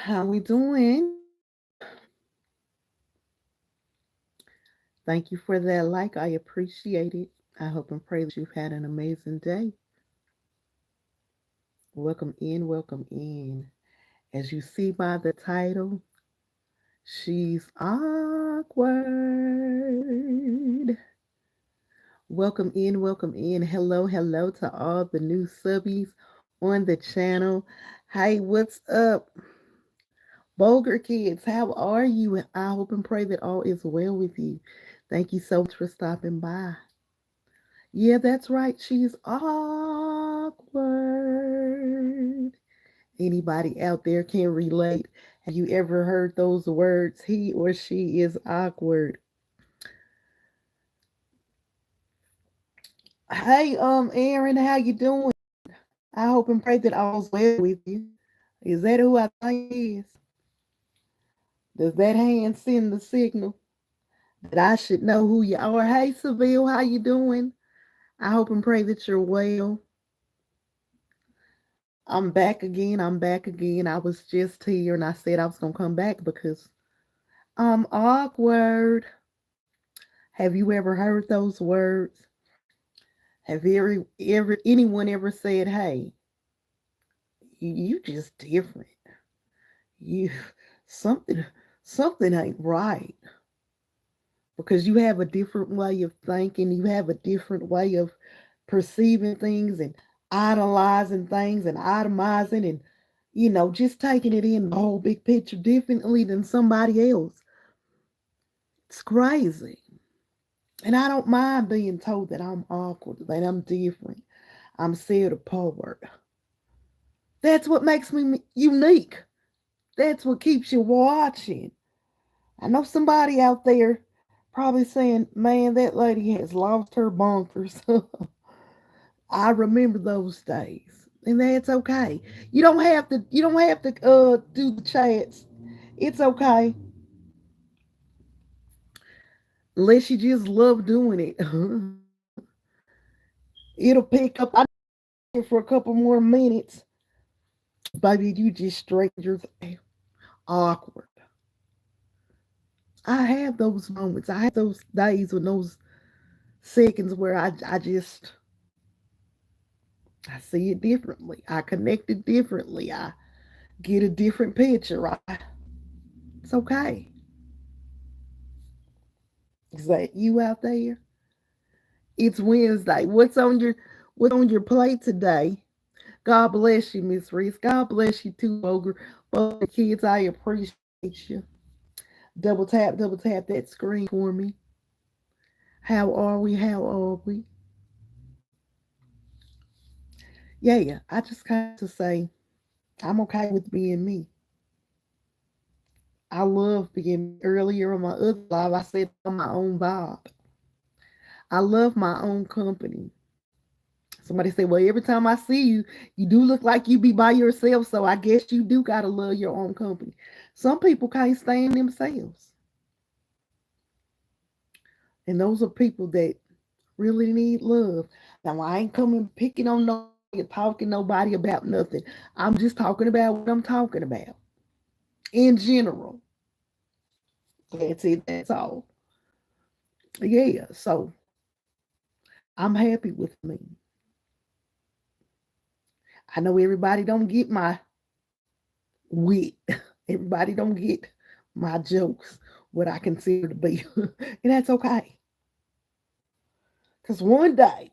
How we doing? Thank you for that like. I appreciate it. I hope and pray that you've had an amazing day. Welcome in, welcome in. As you see by the title, she's awkward. Welcome in, welcome in. Hello, hello to all the new subbies on the channel. Hey, what's up? Bulgur kids, how are you? I hope and pray that all is well with you. Thank you so much for stopping by. Yeah, that's right. She's awkward. Anybody out there can relate. Have you ever heard those words? He or she is awkward. Hey, Aaron, how you doing? I hope and pray that all's well with you. Is that who I think it is? Does that hand send the signal that I should know who you are? Hey, Seville, how you doing? I hope and pray that you're well. I'm back again. I'm back again. I was just here and I said I was going to come back because I'm awkward. Have you ever heard those words? Have anyone ever said, "Hey, you just different. You something something ain't right." Because you have a different way of thinking, you have a different way of perceiving things and idolizing things and itemizing and just taking it in the whole big picture differently than somebody else. It's crazy. And I don't mind being told that I'm awkward, that I'm different, I'm set apart. That's what makes me unique. That's what keeps you watching. I know somebody out there probably saying, man, that lady has lost her bonkers. I remember those days. And that's okay. You don't have to do the chats. It's okay. Unless you just love doing it. It'll pick up. I did for a couple more minutes. Baby, you just strangers awkward. I have those moments. I have those days when those seconds where I see it differently. I connect it differently. I get a different picture. It's okay. Is that you out there? It's Wednesday. What's on your plate today? God bless you, Miss Reese. God bless you too, Boger. Both the kids, I appreciate you. Double tap that screen for me. How are we? How are we? Yeah, I just kind to say I'm okay with being me. I love being me. Earlier on my other live, I said I'm my own vibe. I love my own company. Somebody said, well, every time I see you, you do look like you be by yourself. So I guess you do got to love your own company. Some people can't stand themselves. And those are people that really need love. Now, I ain't coming picking on nobody, talking nobody about nothing. I'm just talking about what I'm talking about in general. That's it. That's all. Yeah. So I'm happy with me. I know everybody don't get my wit. Everybody don't get my jokes, what I consider to be. And that's okay. Because one day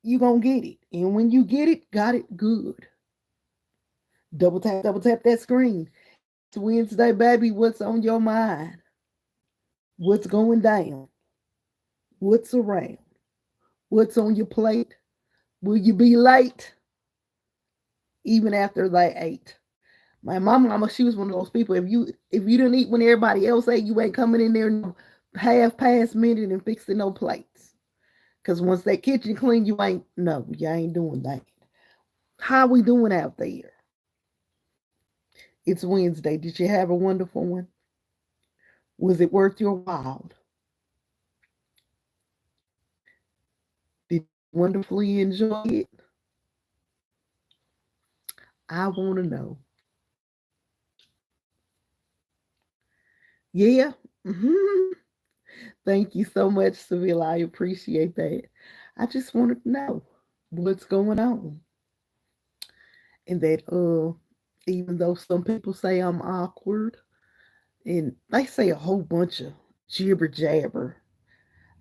you going to get it. And when you get it, got it good. Double tap that screen. It's Wednesday, baby. What's on your mind? What's going down? What's around? What's on your plate? Will you be late? Even after they ate. My mama, she was one of those people. If you didn't eat when everybody else ate, you ain't coming in there no half past minute and fixing no plates. Cause once that kitchen clean, you ain't doing that. How we doing out there? It's Wednesday. Did you have a wonderful one? Was it worth your while? Did you wonderfully enjoy it? I want to know. Yeah. Mhm. Thank you so much, Sevilla. I appreciate that. I just wanted to know what's going on. And that even though some people say I'm awkward and they say a whole bunch of jibber jabber.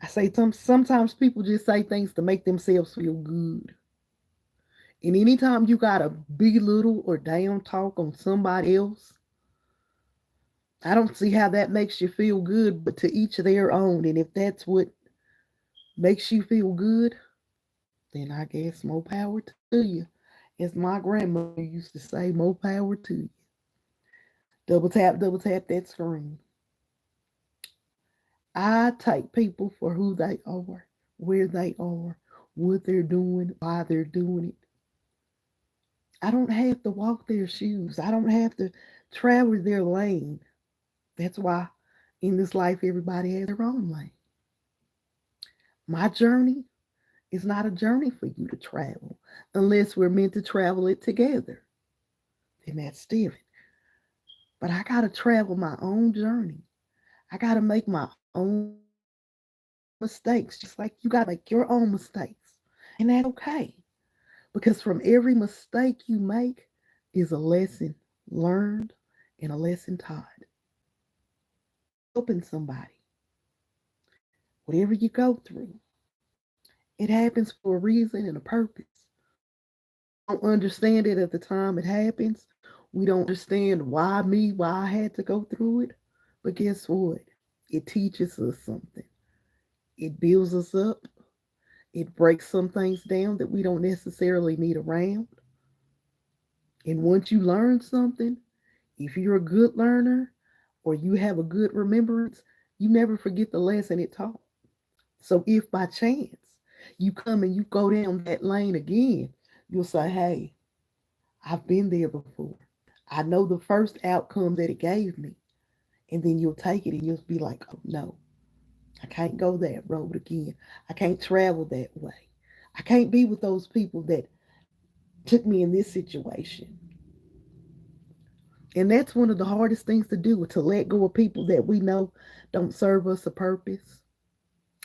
I say sometimes people just say things to make themselves feel good. And anytime you gotta belittle or down talk on somebody else, I don't see how that makes you feel good, but to each their own. And if that's what makes you feel good, then I guess more power to you. As my grandmother used to say, more power to you. Double tap that screen. I take people for who they are, where they are, what they're doing, why they're doing it. I don't have to walk their shoes. I don't have to travel their lane. That's why in this life, everybody has their own lane. My journey is not a journey for you to travel unless we're meant to travel it together. Then that's different. But I got to travel my own journey. I got to make my own mistakes, just like you got to make your own mistakes. And that's okay because from every mistake you make is a lesson learned and a lesson taught. Helping somebody, whatever you go through, it happens for a reason and a purpose. We don't understand it at the time it happens. We don't understand why I had to go through it. But guess what? It teaches us something. It builds us up. It breaks some things down that we don't necessarily need around. And once you learn something, if you're a good learner or you have a good remembrance, you never forget the lesson it taught. So if by chance you come and you go down that lane again, you'll say, hey, I've been there before. I know the first outcome that it gave me. And then you'll take it and you'll be like, oh no, I can't go that road again. I can't travel that way. I can't be with those people that took me in this situation. And that's one of the hardest things to do, to let go of people that we know don't serve us a purpose.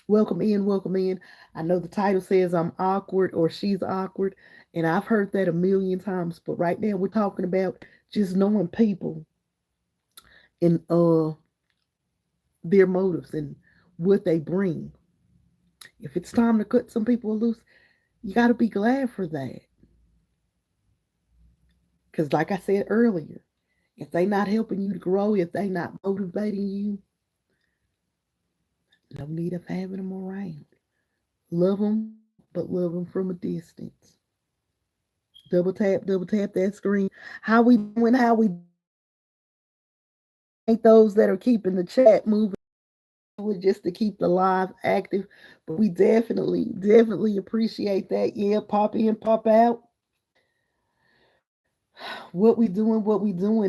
Welcome in, welcome in. I know the title says I'm awkward or she's awkward, and I've heard that a million times, but right now we're talking about just knowing people and their motives and what they bring. If it's time to cut some people loose, you got to be glad for that. Because, like I said earlier, if they not helping you to grow, if they not motivating you, no need of having them around. Love them, but love them from a distance. Double tap that screen. How we doing? How we ain't those that are keeping the chat moving just to keep the live active, but we definitely appreciate that. Yeah, pop in, pop out. What we doing.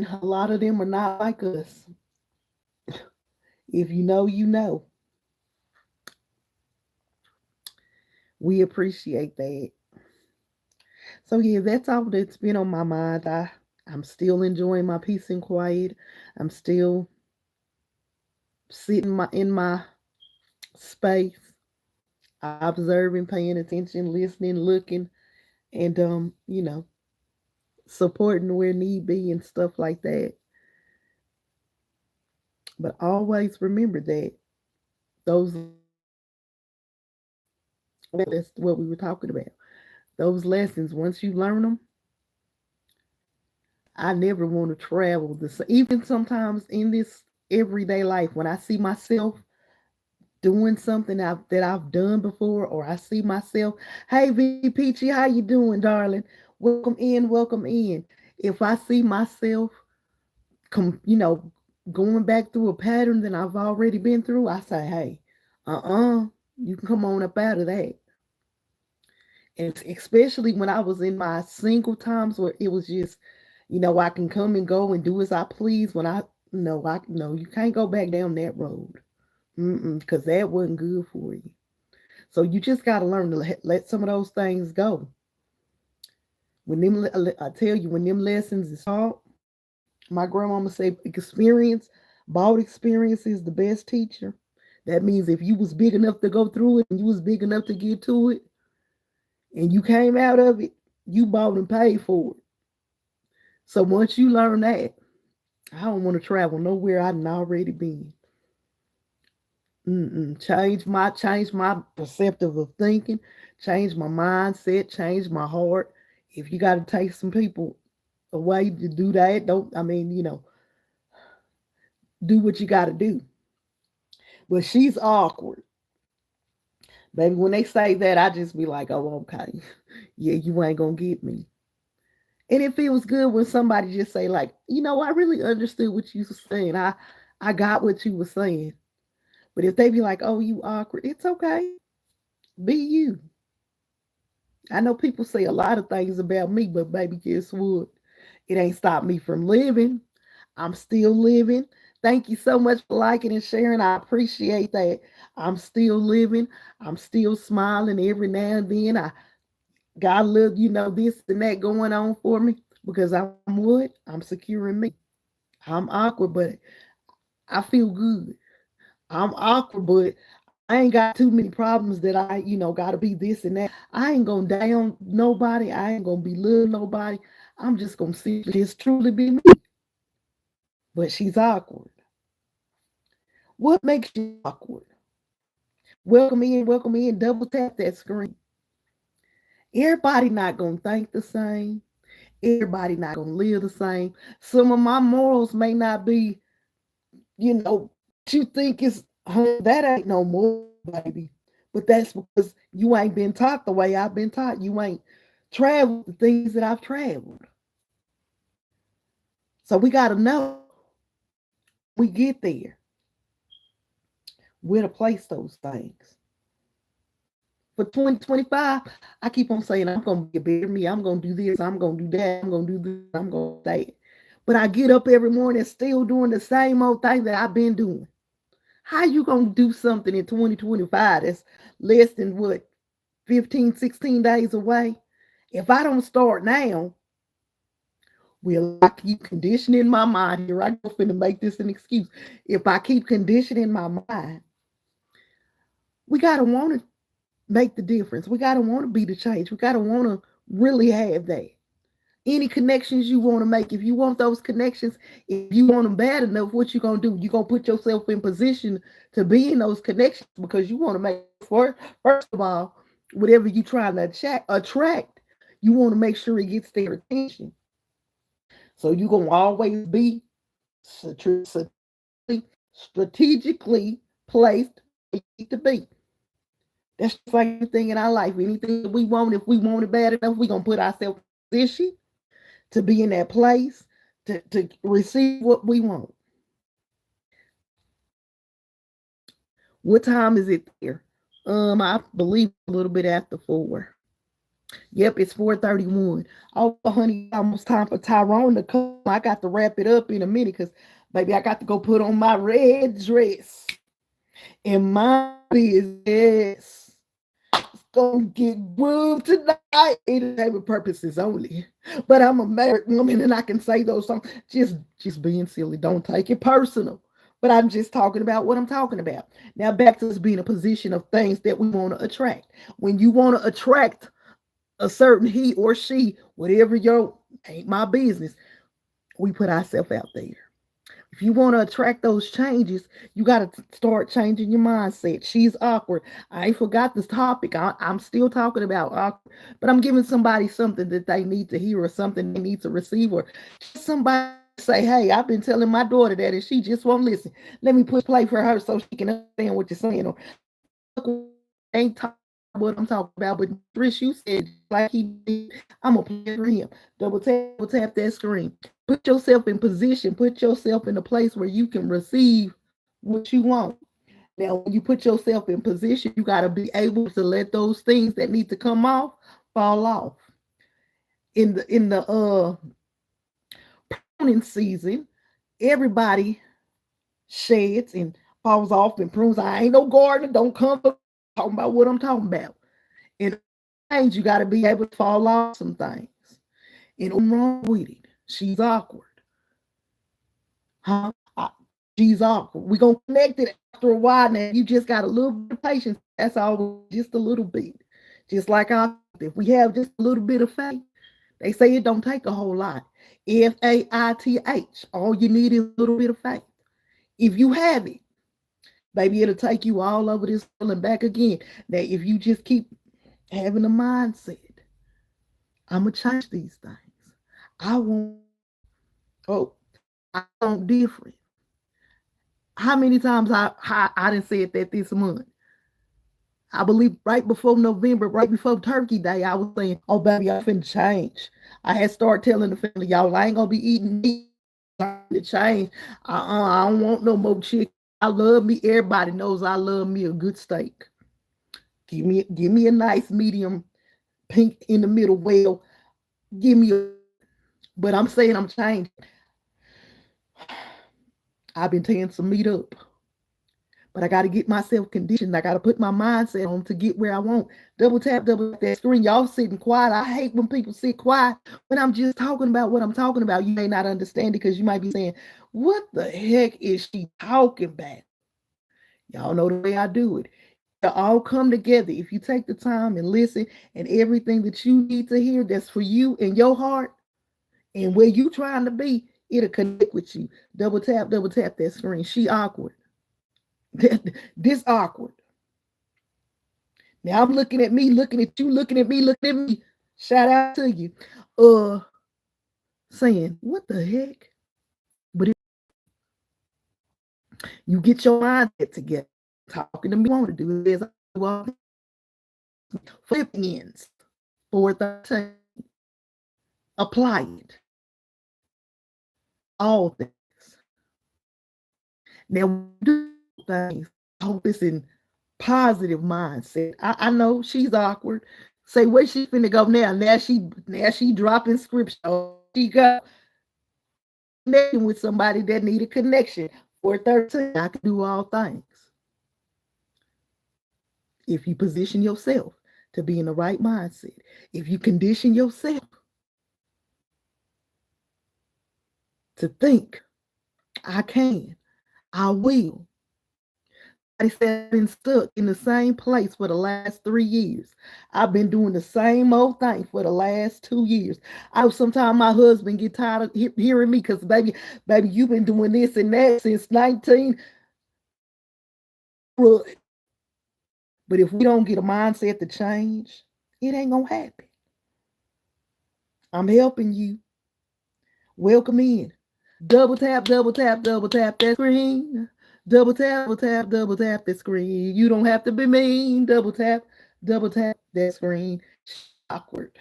A lot of them are not like us. If you know, you know. We appreciate that. So yeah, that's all that's been on my mind. I'm still enjoying my peace and quiet. I'm still sitting in my space, observing, paying attention, listening, looking, and supporting where need be and stuff like that. But always remember that those that's what we were talking about. Those lessons, once you learn them, I never want to travel even sometimes in this everyday life when I see myself doing something that I've done before, or I see myself, hey V Peachy, how you doing, darling? Welcome in, welcome in. If I see myself going back through a pattern that I've already been through, I say, hey, you can come on up out of that. And especially when I was in my single times where it was just, I can come and go and do as I please. When I no, I no, you can't go back down that road, because that wasn't good for you. So you just got to learn to let some of those things go. I tell you, when them lessons is taught, my grandmama say experience Bought experience is the best teacher. That means if you was big enough to go through it and you was big enough to get to it and you came out of it, you bought and paid for it. So once you learn that, I don't want to travel nowhere I've already been. Change my perceptive of thinking, change my mindset, change my heart. If you got to take some people away to do that, don't I mean do what you got to do. But she's awkward, baby. When they say that, I just be like, oh, okay, yeah, you ain't gonna get me. And it feels good when somebody just say like, I really understood what you were saying. I got what you were saying. But if they be like, oh, you awkward, it's okay. Be you. I know people say a lot of things about me, but baby, guess what? It ain't stopped me from living. I'm still living. Thank you so much for liking and sharing. I appreciate that. I'm still living. I'm still smiling every now and then. I got a little, this and that going on for me because I'm what? I'm secure in me. I'm awkward, but I feel good. I'm awkward, but I ain't got too many problems that gotta be this and that. I ain't gonna down nobody. I ain't gonna belittle nobody. I'm just gonna see just truly be me. But she's awkward. What makes you awkward? Welcome in, double tap that screen. Everybody not gonna think the same. Everybody not gonna live the same. Some of my morals may not be, what you think is that ain't no more, baby. But that's because you ain't been taught the way I've been taught. You ain't traveled the things that I've traveled. So we gotta know we get there where to place those things. For 2025, I keep on saying I'm gonna be a better me. I'm gonna do this. I'm gonna do that. I'm gonna do this. I'm gonna do that. But I get up every morning still doing the same old thing that I've been doing. How you gonna do something in 2025 that's less than what 15, 16 days away? If I don't start now, will I keep conditioning my mind? Here I go finna make this an excuse. If I keep conditioning my mind, we gotta want to make the difference. We gotta want to be the change. We gotta want to really have that. Any connections you want to make, if you want those connections, if you want them bad enough, what you gonna do? You gonna put yourself in position to be in those connections because you want to make first of all, whatever you trying to attract, you want to make sure it gets their attention. So you gonna always be strategically placed where you need to be. That's just like anything in our life. Anything that we want, if we want it bad enough, we gonna put ourselves in position to be in that place to receive what we want. What time is it there? I believe a little bit after 4. Yep, it's 4:31. Oh, honey, almost time for Tyrone to come. I got to wrap it up in a minute because, baby, I got to go put on my red dress. And my business is gonna get grooved tonight. Entertainment purposes only. But I'm a married woman and I can say those songs. Just being silly. Don't take it personal. But I'm just talking about what I'm talking about. Now back to us being a position of things that we want to attract. When you want to attract a certain he or she, whatever your ain't my business, we put ourselves out there. If you want to attract those changes, you got to start changing your mindset. She's awkward. I ain't forgot this topic. I'm still talking about awkward, but I'm giving somebody something that they need to hear or something they need to receive or somebody say, hey, I've been telling my daughter that and she just won't listen. Let me push play for her so she can understand what you're saying. Or ain't talking what I'm talking about, but Trish, you said like he did, I'm gonna play for him. Double tap that screen. Put yourself in position. Put yourself in a place where you can receive what you want. Now, when you put yourself in position, you got to be able to let those things that need to come off fall off. In the pruning season, everybody sheds and falls off and prunes. I ain't no gardener. Don't come talking about what I'm talking about. In things, you got to be able to fall off some things. And what's wrong with it? She's awkward. Huh? She's awkward. We're gonna connect it after a while now. You just got a little bit of patience. That's all, just a little bit. Just like our, if we have just a little bit of faith, they say it don't take a whole lot. FAITH. All you need is a little bit of faith. If you have it, baby, it'll take you all over this world and back again. That if you just keep having a mindset, I'm gonna change these things. I want, oh, I want different. How many times I didn't say it that this month? I believe right before November, right before Turkey Day, I was saying, "Oh, baby, I'm finna change." I had started telling the family, "Y'all, I ain't gonna be eating meat. To change. I don't want no more chicken. I love me. Everybody knows I love me a good steak. Give me a nice medium pink in the middle. Well, give me a." But I'm saying I'm changing. I've been tearing some meat up. But I got to get myself conditioned. I got to put my mindset on to get where I want. Double tap that screen. Y'all sitting quiet. I hate when people sit quiet when I'm just talking about what I'm talking about. You may not understand it because you might be saying, what the heck is she talking about? Y'all know the way I do it. It'll all come together. If you take the time and listen, and everything that you need to hear that's for you in your heart and where you trying to be, it'll connect with you. Double tap that screen. She awkward. This awkward. Now I'm looking at me, looking at you, looking at me, looking at me. Shout out to you. Saying, what the heck? But if you get your mindset together, talking to me, want to do this. Philippians 4:13. Apply it. All things. Now do things. I hope it's in positive mindset. I know she's awkward. Say where she finna go now. Now she dropping scripture. She got connecting with somebody that need a connection. 4:13. I can do all things. If you position yourself to be in the right mindset, if you condition yourself to think, I can, I will. I said I've been stuck in the same place for the last 3 years. I've been doing the same old thing for the last 2 years. I know sometimes my husband get tired of hearing me because baby, you've been doing this and that since 19. But if we don't get a mindset to change, it ain't gonna happen. I'm helping you. Welcome in. Double tap that screen. Double tap the screen. You don't have to be mean. Double tap that screen. Awkward.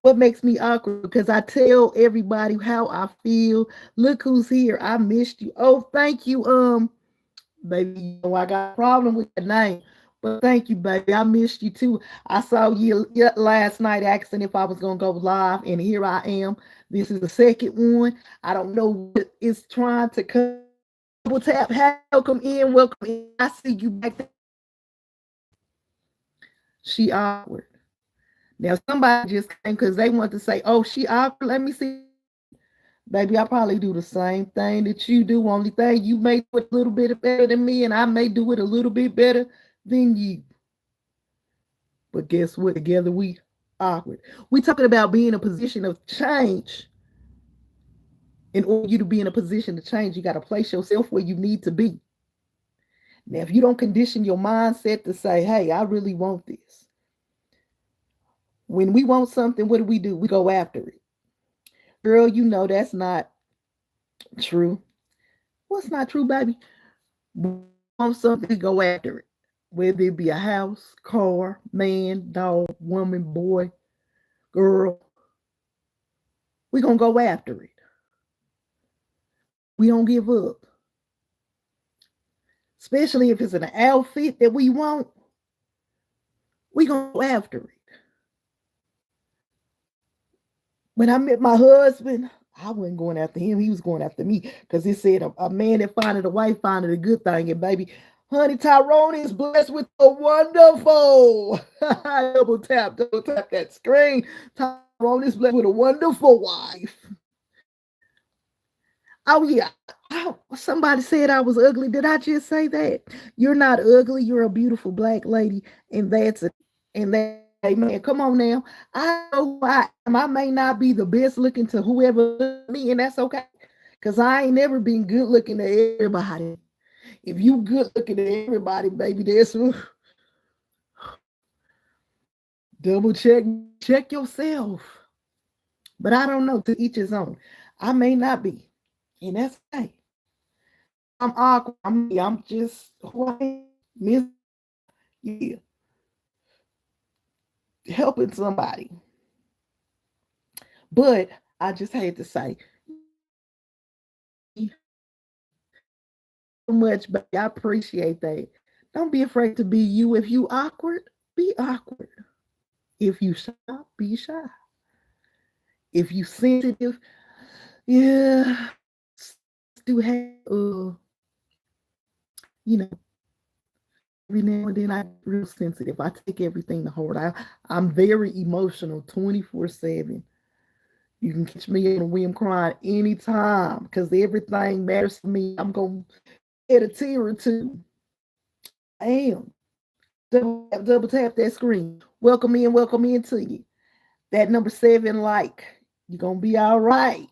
What makes me awkward? Because I tell everybody how I feel. Look who's here. I missed you. Oh, thank you. Baby, you know I got a problem with the name. But thank you, baby. I missed you too. I saw you last night asking if I was gonna go live, and here I am. This is the second one. I don't know what it's trying to come. Double tap. Welcome in. Welcome in. I see you back there. She awkward. Now somebody just came because they want to say, "Oh, she awkward." Let me see. Baby, I probably do the same thing that you do. Only thing you may do it a little bit better than me, and I may do it a little bit better than you. But guess what? Together we awkward. We talking about being in a position of change. In order for you to be in a position to change, you got to place yourself where you need to be. Now, if you don't condition your mindset to say, hey, I really want this. When we want something, what do? We go after it. Girl, you know that's not true. What's not true, baby? We want something, we go after it. Whether it be a house, car, man, dog, woman, boy, girl, we're going to go after it. We don't give up. Especially if it's an outfit that we want, we going to go after it. When I met my husband, I wasn't going after him. He was going after me because he said a man that findeth a wife findeth a good thing. And baby, honey, Tyrone is blessed with a wonderful. double tap that screen. Tyrone is blessed with a wonderful wife. Oh, yeah. Oh, somebody said I was ugly. Did I just say that? You're not ugly. You're a beautiful black lady, and that's it. And that, hey man, come on now. I know who I am. I may not be the best looking to whoever look at me, and that's okay. Cause I ain't never been good looking to everybody. If you good looking to everybody, baby, that's double check yourself. But I don't know. To each his own. I may not be, and that's okay. I'm awkward. I'm just who I am. Miss, yeah, helping somebody. But I just had to say so much, but I appreciate that. Don't be afraid to be you. If you awkward, be awkward. If you shy, be shy. If you sensitive, yeah, do have you know, every now and then I get real sensitive. I take everything to heart. I'm very emotional 24/7. You can catch me in a whim crying anytime because everything matters to me. I'm going to add a tear or two. I am. Double tap that screen. Welcome in to you. That number 7 like. You're going to be all right.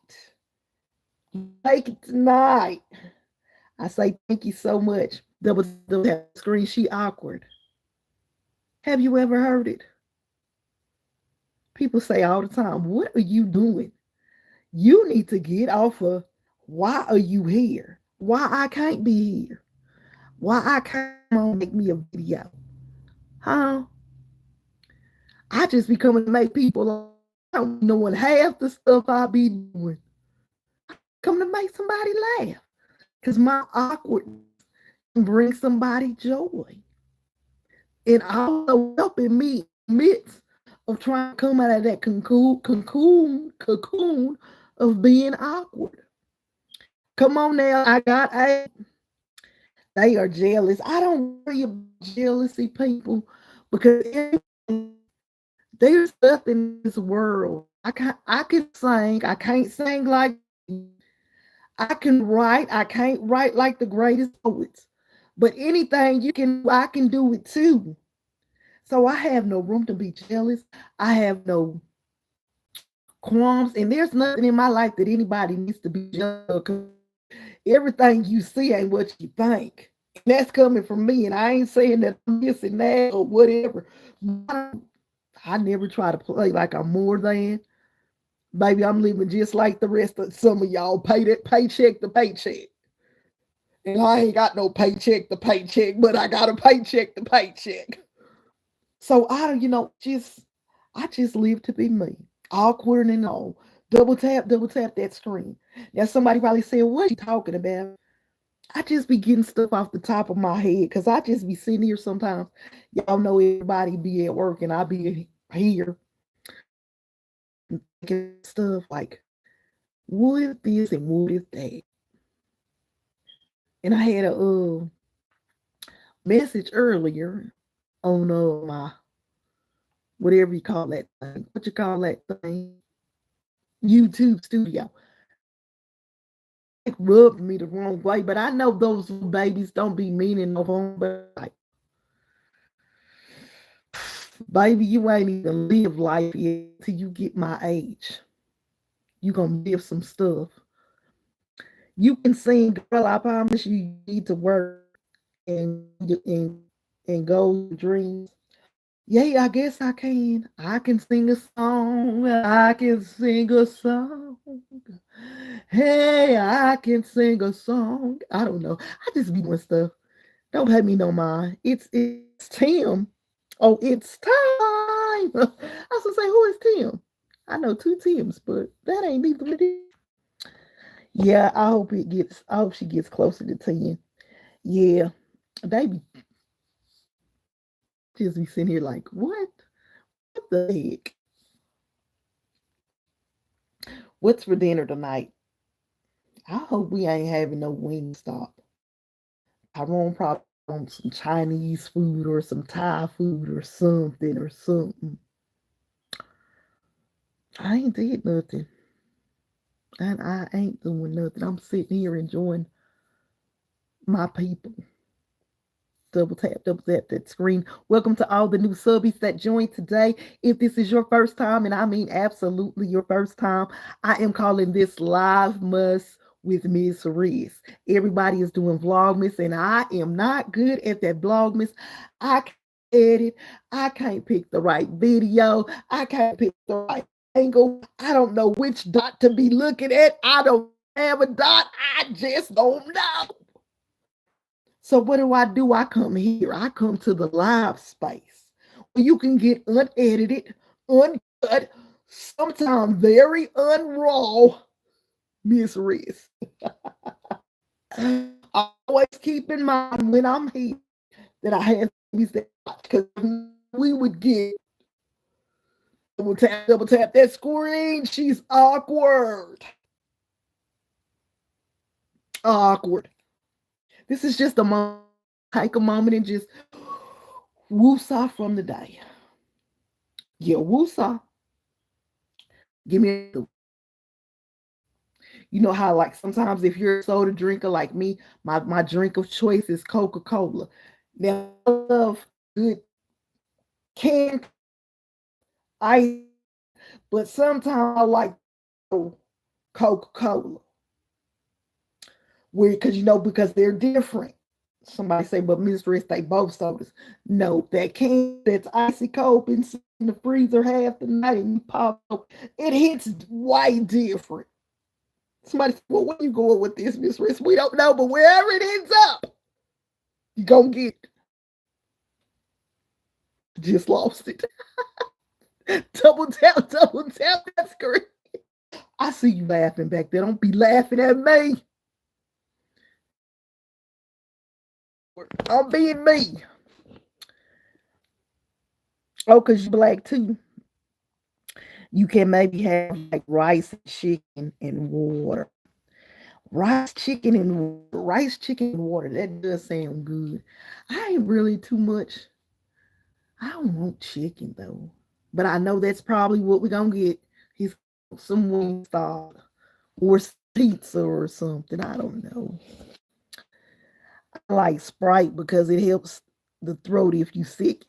Take it tonight. I say thank you so much. Double tap screen. She awkward. Have you ever heard it? People say all the time, what are you doing? You need to get off of why are you here? Why I can't be here? Why I can't make me a video? Huh? I just be coming to make people I don't know half the stuff I be doing. Come to make somebody laugh. Because my awkwardness can bring somebody joy. And also helping me midst of trying to come out of that cocoon of being awkward. Come on now, I got a. They are jealous. I don't worry about jealousy, people, because there's stuff in this world. I can sing. I can't sing like I can write. I can't write like the greatest poets. But anything you can I can do it too. So I have no room to be jealous. I have no qualms. And there's nothing in my life that anybody needs to be jealous of. Everything you see ain't what you think. And that's coming from me. And I ain't saying that I'm missing that or whatever. I never try to play like I'm more than. Baby, I'm living just like the rest of some of y'all. Pay that paycheck to paycheck. And I ain't got no paycheck to paycheck, but I got a paycheck to paycheck. So I just live to be me. Awkward and all. Double tap that screen. Now somebody probably said, what are you talking about? I just be getting stuff off the top of my head because I just be sitting here sometimes. Y'all know everybody be at work and I be here stuff like, what if this and what if that? And I had a message earlier on my whatever you call that thing. What you call that thing? YouTube studio. It rubbed me the wrong way, but I know those babies don't be meaning no harm, but like, baby, you ain't even live life yet till you get my age. You gonna live some stuff. You can sing, girl. I promise you need to work and and go dreams. Yeah, I guess I can. I can sing a song. I can sing a song. Hey, I can sing a song. I don't know. I just be doing stuff. Don't pay me no mind. It's Tim. Oh, it's time. I was gonna say, who is Tim? I know two Tims, but that ain't neither of it. Yeah, I hope she gets closer to 10. Yeah. They be just be sitting here like, what? What the heck? What's for dinner tonight? I hope we ain't having no wing stop. Tyrone probably want some Chinese food or some Thai food or something or something. I ain't did nothing. And I ain't doing nothing. I'm sitting here enjoying my people. Double tap that screen. Welcome to all the new subbies that joined today. If this is your first time, and I mean absolutely your first time, I am calling this Live Must with Miss Riz. Everybody is doing Vlogmas, and I am not good at that Vlogmas. I can't edit. I can't pick the right video. I can't pick the right angle. I don't know which dot to be looking at. I don't have a dot. I just don't know. So what do? I come here. I come to the live space where you can get unedited, uncut, sometimes very unraw Miss Riz. Always keep in mind when I'm here that I have things that because we would get double tap that screen. She's awkward. Awkward. This is just a moment. Take a moment and just woosah from the day. Yeah, woosah. Give me the. You know how like sometimes if you're a soda drinker like me, my drink of choice is Coca-Cola. Now I love good canned ice, but sometimes I like Coca-Cola. Where because because they're different. Somebody say, but Mistress, they both sodas. No, that can that's icy cold been in the freezer half the night and you pop up, it hits way different. Somebody said, well, where you going with this, Mistress? We don't know, but wherever it ends up, you gonna get it. Just lost it. Double tap that screen. I see you laughing back there. Don't be laughing at me. I'm being me. Oh, because you black too. You can maybe have like rice, chicken, and water. Rice, chicken, and water. That does sound good. I ain't really too much. I don't want chicken though, but I know that's probably what we're gonna get. He's some Wingstop or pizza or something. I don't know. I like Sprite because it helps the throat if you sick.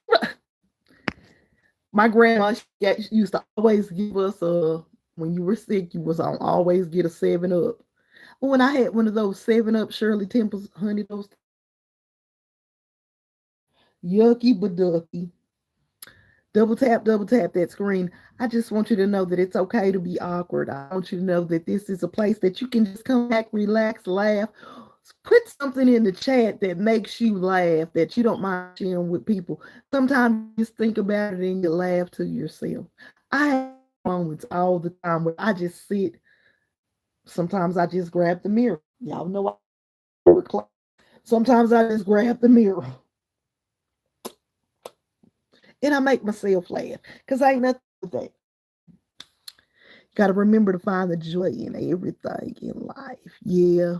My grandma used to always give us a when you were sick, you was on always get a 7 Up. When I had one of those 7 Up Shirley Temples honey those yucky but ducky. Double tap that screen. I just want you to know that it's okay to be awkward. I want you to know that this is a place that you can just come back, relax, laugh. Put something in the chat that makes you laugh, that you don't mind sharing with people. Sometimes you just think about it and you laugh to yourself. I have moments all the time where I just sit. Sometimes I just grab the mirror. Y'all know I sometimes I just grab the mirror and I make myself laugh because I ain't nothing with that. Got to remember to find the joy in everything in life. Yeah.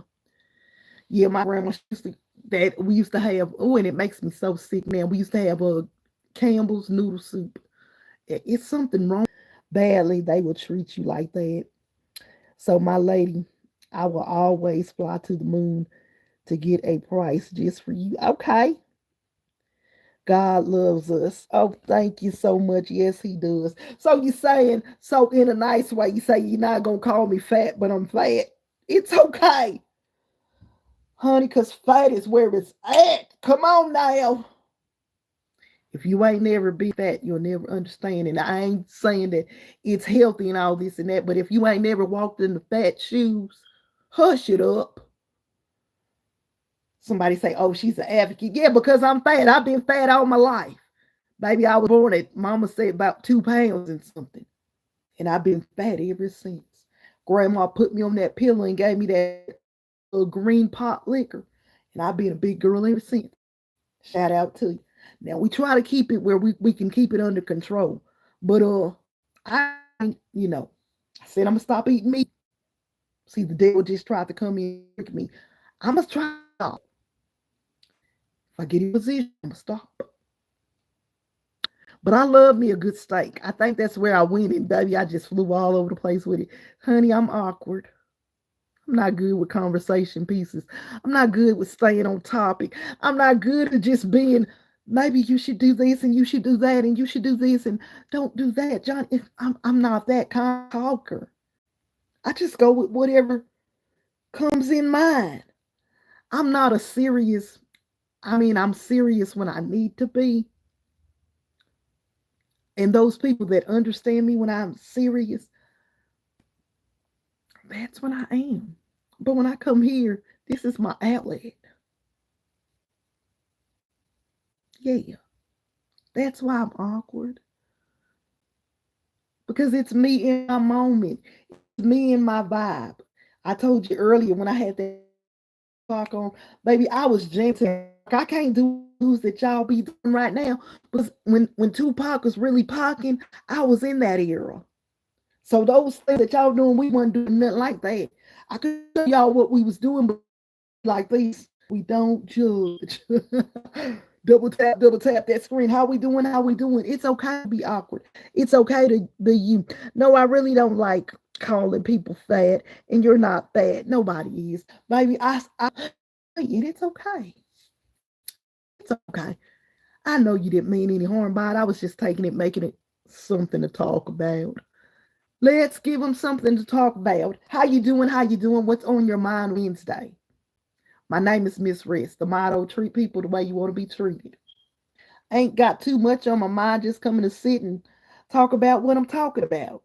Yeah, my grandma used to that we used to have. Oh, and it makes me so sick now. We used to have a Campbell's noodle soup. It's something wrong badly. They would treat you like that. So my lady, I will always fly to the moon to get a price just for you. Okay. God loves us. Oh, thank you so much. Yes, he does. So you saying so in a nice way, you say you're not gonna call me fat, but I'm fat. It's okay, honey, because fat is where it's at. Come on now. If you ain't never been fat, you'll never understand. And I ain't saying that it's healthy and all this and that, but if you ain't never walked in the fat shoes, hush it up. Somebody say, oh, she's an advocate. Yeah, because I'm fat. I've been fat all my life. Baby, I was born at, mama said, about 2 pounds and something. And I've been fat ever since. Grandma put me on that pillow and gave me that green pot liquor. And I've been a big girl ever since. Shout out to you. Now we try to keep it where we can keep it under control. But I I said I'm gonna stop eating meat. See, the devil just tried to come in and trick me. I must try to stop. If I get in position, I'm gonna stop. But I love me a good steak. I think that's where I went, and baby, I just flew all over the place with it. Honey, I'm awkward. I'm not good with conversation pieces. I'm not good with staying on topic. I'm not good at just being, maybe you should do this and you should do that and you should do this and don't do that. John, if I'm not that kind of talker. I just go with whatever comes in mind. I'm not a serious, I mean, I'm serious when I need to be. And those people that understand me when I'm serious, that's when I am. But when I come here, this is my outlet. Yeah, that's why I'm awkward. Because it's me in my moment, it's me in my vibe. I told you earlier when I had that talk on, baby, I was gentle. I can't do that y'all be doing right now. Because when Tupac was really pocking, I was in that era. So those things that y'all doing, we wasn't doing nothing like that. I could show y'all what we was doing, but like this, we don't judge. Double tap that screen. How we doing? How we doing? It's okay to be awkward. It's okay to be you. No, I really don't like calling people fat, and you're not fat. Nobody is. Baby, and it's okay. It's okay. I know you didn't mean any harm by it. I was just taking it, making it something to talk about. Let's give them something to talk about. How you doing? How you doing? What's on your mind Wednesday? My name is Miss Rest. The motto: treat people the way you want to be treated. Ain't got too much on my mind, just coming to sit and talk about what I'm talking about.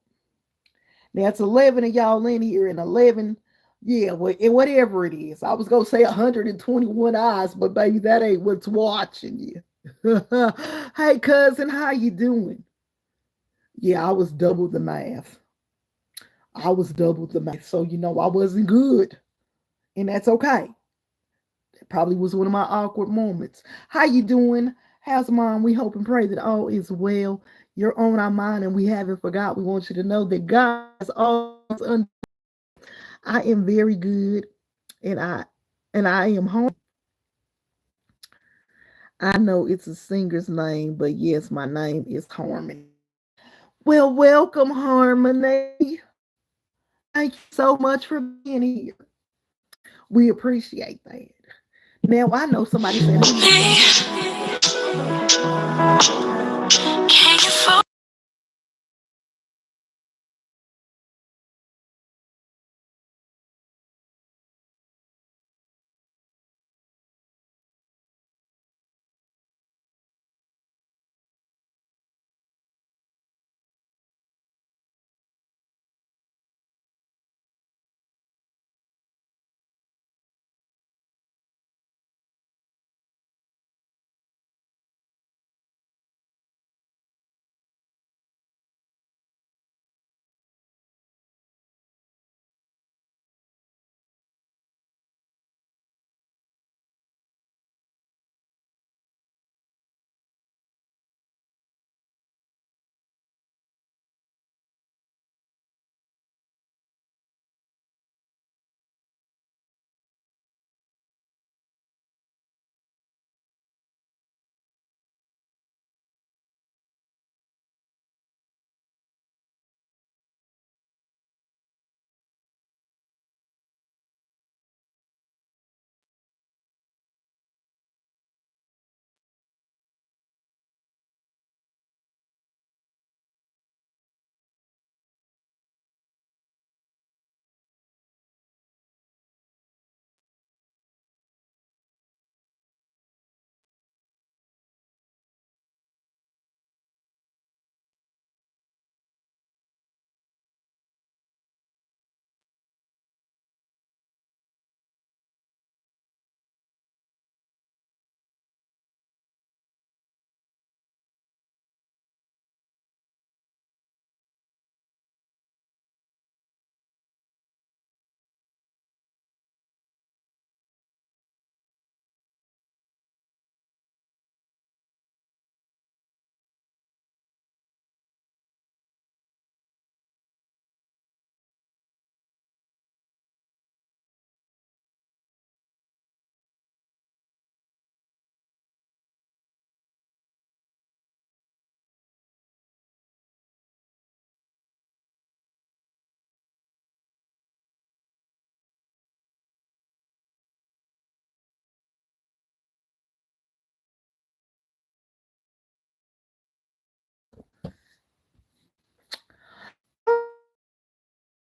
Now it's 11 of y'all in here and 11, yeah, whatever it is. I was going to say 121 eyes, but baby, that ain't what's watching you. Hey, cousin, how you doing? Yeah, I was double the math. I was double the math. So, I wasn't good. And that's okay. It probably was one of my awkward moments. How you doing? How's mom? We hope and pray that all is well. You're on our mind and we haven't forgot. We want you to know that God is always under. I am very good and I am home. I know it's a singer's name, but yes, my name is Harmony. Well, welcome, Harmony. Thank you so much for being here. We appreciate that. Now I know somebody said, "Who is that?"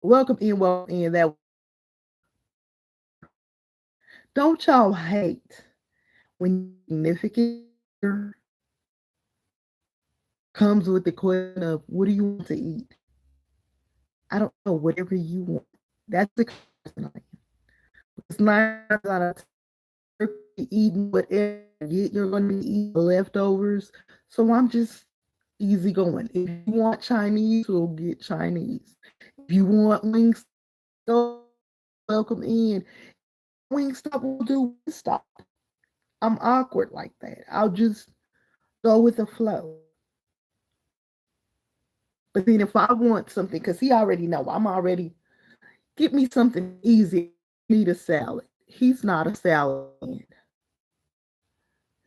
Welcome in. That don't y'all hate when your significant other comes with the question of what do you want to eat? I don't know, whatever you want. That's the person I am. It's 9 times out of 10 you're gonna be eating whatever you're going to be eating the leftovers. So I'm just easy going. If you want Chinese, we'll get Chinese. If you want wings, go welcome in. Wingstop will do Wingstop. I'm awkward like that. I'll just go with the flow. But then if I want something, because he already know I'm already get me something easy. I need a salad. He's not a salad man.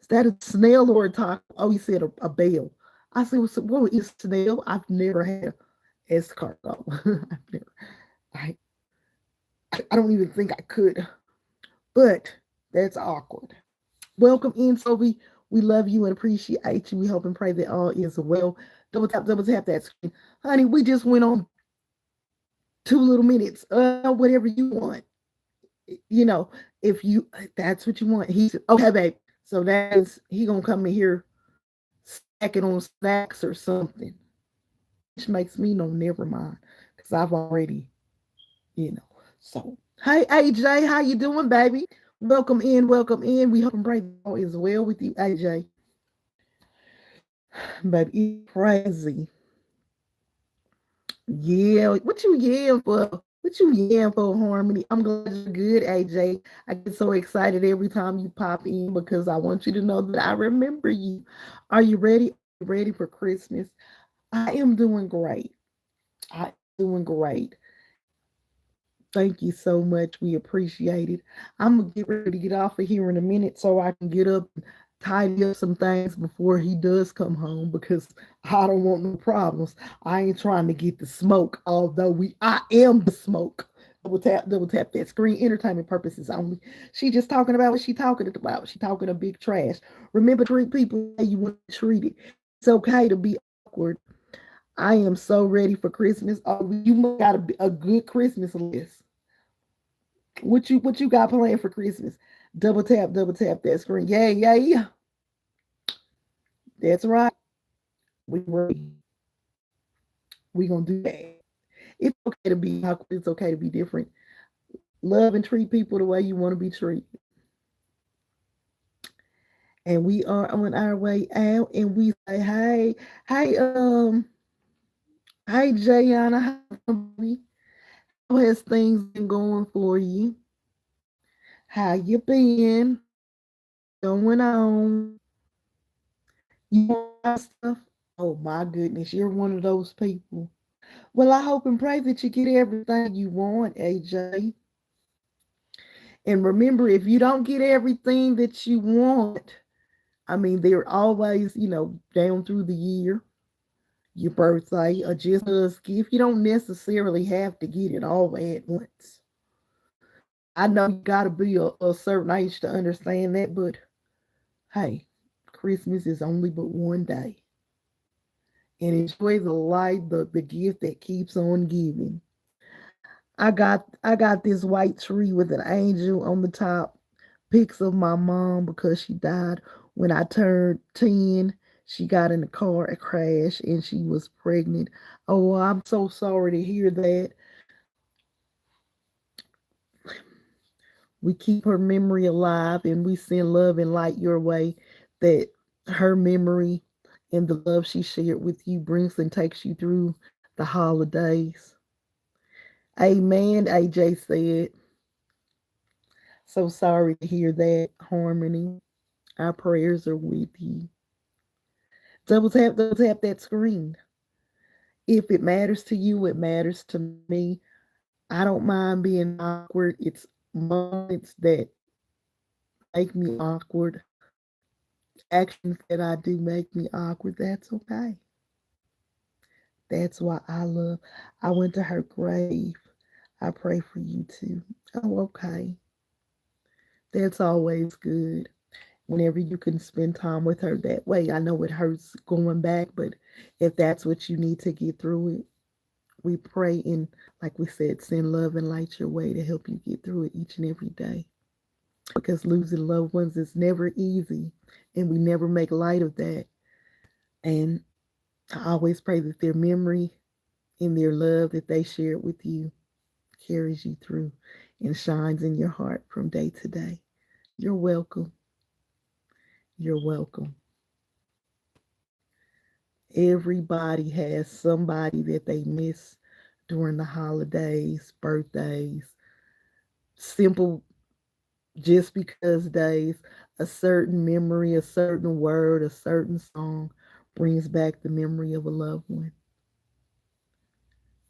Is that a snail or a taco? Oh, he said a bell. I said, well, so what is snail? I've never had escargot. I've never. I, I don't even think I could. But that's awkward. Welcome in, Sophie. We love you and appreciate you. We hope and pray that all is well. Double tap that screen. Honey, we just went on 2 little minutes. Whatever you want. You know, if you that's what you want. He's okay, babe. So that's he gonna come in here snacking on snacks or something. Which makes me know never mind. Cause I've already, you know. So hey AJ, how you doing, baby? Welcome in, welcome in. We hope and pray all is well with you, AJ. But it's crazy. Yeah, what you yelling for? What you yelling for, Harmony? I'm glad you're good, AJ. I get so excited every time you pop in because I want you to know that I remember you. Are you ready? Are you ready for Christmas? I am doing great. I am doing great. Thank you so much. We appreciate it. I'm gonna get ready to get off of here in a minute so I can get up and tidy up some things before he does come home because I don't want no problems. I ain't trying to get the smoke, although I am the smoke. Double tap that screen. Entertainment purposes only. She just talking about what she talking about. She talking a big trash. Remember, treat people how you want to treat it. It's okay to be awkward. I am so ready for Christmas. Oh, you got a good Christmas list. What you got planned for Christmas? Double tap that screen. Yeah, yeah, yeah. That's right. We ready. We gonna do that. It's okay to be awkward. It's okay to be different. Love and treat people the way you want to be treated. And we are on our way out. And we say, hey, hey, Jayana, how has things been going for you? How you been? Going on? You want stuff? Oh my goodness, you're one of those people. Well, I hope and pray that you get everything you want, AJ. And remember, if you don't get everything that you want, I mean, they're always, down through the year, your birthday, or just a gift. You don't necessarily have to get it all at once. I know you got to be a certain age to understand that, but hey, Christmas is only but one day. And enjoy the light, the gift that keeps on giving. I got this white tree with an angel on the top. Pics of my mom because she died when I turned 10. She got in a car crash and she was pregnant. Oh, I'm so sorry to hear that. We keep her memory alive and we send love and light your way that her memory and the love she shared with you brings and takes you through the holidays. Amen, AJ said. So sorry to hear that, Harmony. Our prayers are with you. Double tap that screen. If it matters to you, it matters to me. I don't mind being awkward. It's moments that make me awkward. Actions that I do make me awkward. That's okay. That's why I love. I went to her grave. I pray for you too. Oh, okay. That's always good. Whenever you can spend time with her that way. I know it hurts going back, but if that's what you need to get through it, we pray and, like we said, send love and light your way to help you get through it each and every day. Because losing loved ones is never easy, and we never make light of that. And I always pray that their memory and their love that they shared with you carries you through and shines in your heart from day to day. You're welcome. You're welcome. Everybody has somebody that they miss during the holidays, birthdays, simple just because days. A certain memory, a certain word, a certain song brings back the memory of a loved one.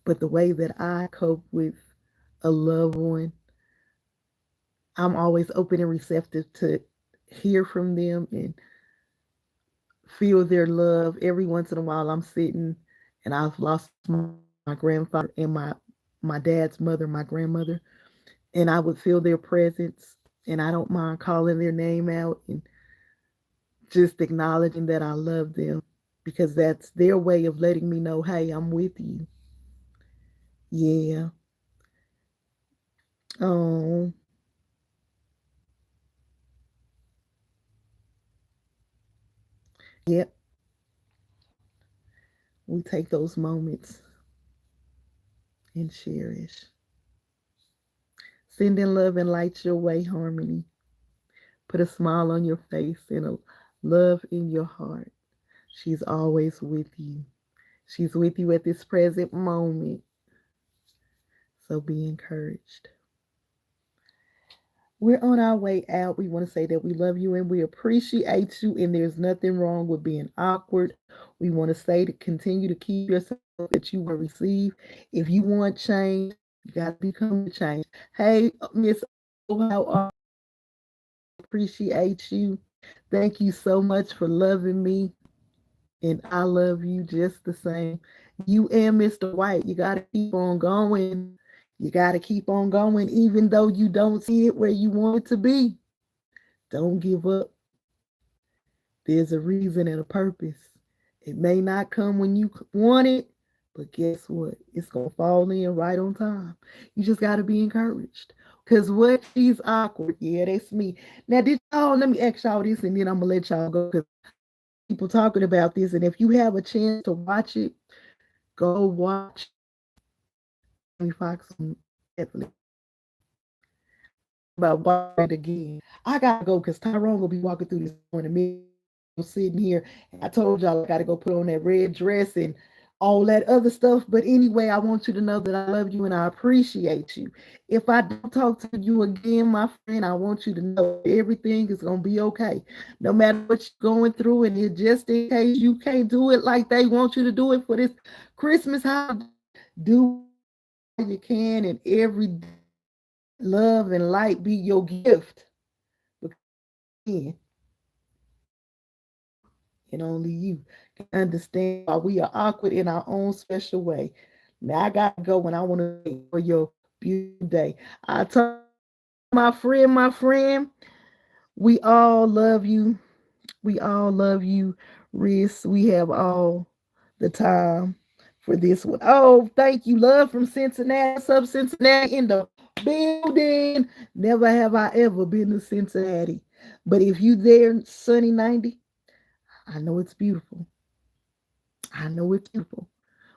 But the way that I cope with a loved one, I'm always open and receptive to hear from them and feel their love. Every once in a while, I'm sitting and I've lost my grandfather and my dad's mother, my grandmother, and I would feel their presence, and I don't mind calling their name out and just acknowledging that I love them because that's their way of letting me know, hey, I'm with you. Yeah. Oh, yep. We take those moments and cherish. Sending love and light your way, Harmony. Put a smile on your face and a love in your heart. She's always with you. She's with you at this present moment. So be encouraged. We're on our way out. We want to say that we love you and we appreciate you, and there's nothing wrong with being awkward. We want to say to continue to keep yourself that you will receive. If you want change, you got to become the change. Hey, Miss, how are you? Appreciate you. Thank you so much for loving me, and I love you just the same. You and Mr. White, you got to keep on going. You got to keep on going, even though you don't see it where you want it to be. Don't give up. There's a reason and a purpose. It may not come when you want it, but guess what? It's going to fall in right on time. You just got to be encouraged. Because what? She's awkward. Yeah, that's me. Now, let me ask y'all this and then I'm going to let y'all go because people talking about this. And if you have a chance to watch it, go watch Fox on Netflix about it again. I gotta go because Tyrone will be walking through this morning. Me sitting here. I told y'all I gotta go put on that red dress and all that other stuff. But anyway, I want you to know that I love you and I appreciate you. If I don't talk to you again, my friend, I want you to know everything is gonna be okay. No matter what you're going through, and it just in case you can't do it like they want you to do it for this Christmas holiday, do what you can, and every love and light be your gift. Because and only you can understand why we are awkward in our own special way. Now I gotta go and I want to wait for your beautiful day. I told my friend, we all love you. We all love you, Riz. We have all the time for this one. Oh, thank you, love from Cincinnati. What's up, Cincinnati in the building? Never have I ever been to Cincinnati, but if you there, sunny 90, I know it's beautiful. I know it's beautiful.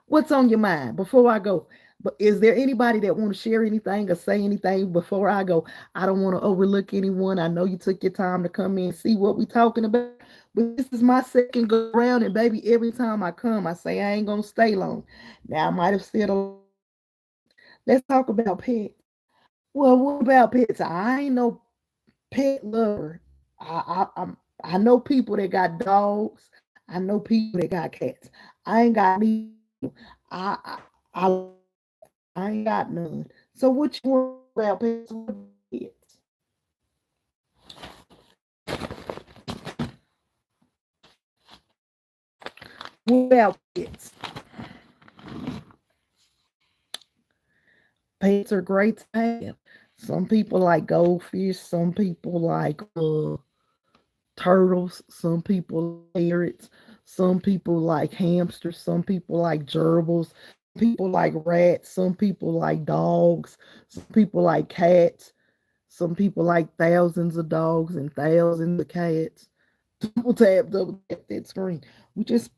What's on your mind before I go? But is there anybody that want to share anything or say anything before I go? I don't want to overlook anyone. I know you took your time to come in and see what we talking about. But this is my second go around, and baby, every time I come, I say I ain't gonna stay long. Now I might have said, let's talk about pets. Well, what about pets? I ain't no pet lover. I know people that got dogs. I know people that got cats. I ain't got me. I I, I I ain't got none. So what you want about pets? What about pets? Pets are great to have. Some people like goldfish. Some people like turtles. Some people like parrots. Some people like hamsters. Some people like gerbils. People like rats, some people like dogs, some people like cats, some people like thousands of dogs and thousands of cats. Double tap that screen. We just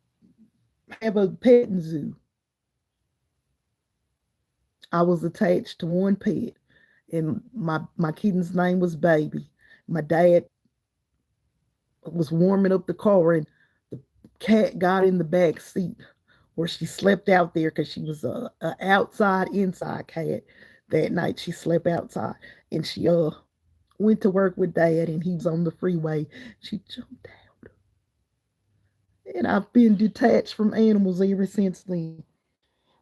have a petting zoo. I was attached to one pet, and my kitten's name was Baby. My dad was warming up the car, and the cat got in the back seat where she slept out there because she was a outside inside cat. That night she slept outside, and she went to work with dad, and he was on the freeway. She jumped out, and I've been detached from animals ever since then.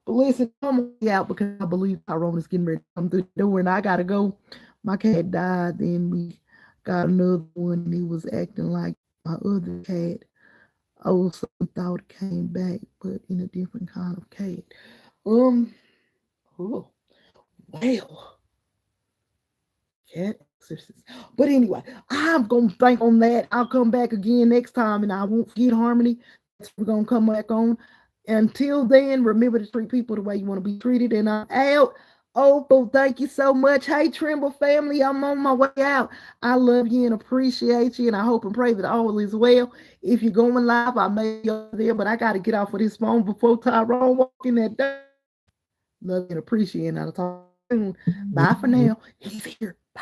But listen, I'm gonna be out because I believe Tyrone is getting ready to come through the door, and I gotta go. My cat died, then we got another one, and he was acting like my other cat. Oh, so we thought it came back, but in a different kind of cat. Um, oh, well, cat exorcist. But anyway, I'm gonna think on that. I'll come back again next time, and I won't forget Harmony. That's what we're gonna come back on. Until then, remember to treat people the way you want to be treated. And I'm out. Opal, thank you so much. Hey, Trimble family, I'm on my way out. I love you and appreciate you, and I hope and pray that all is well. If you're going live, I may be over there, but I got to get off of this phone before Tyrone walk in that door. Love you and appreciate it. I'll talk soon. Bye for now. He's here. Bye.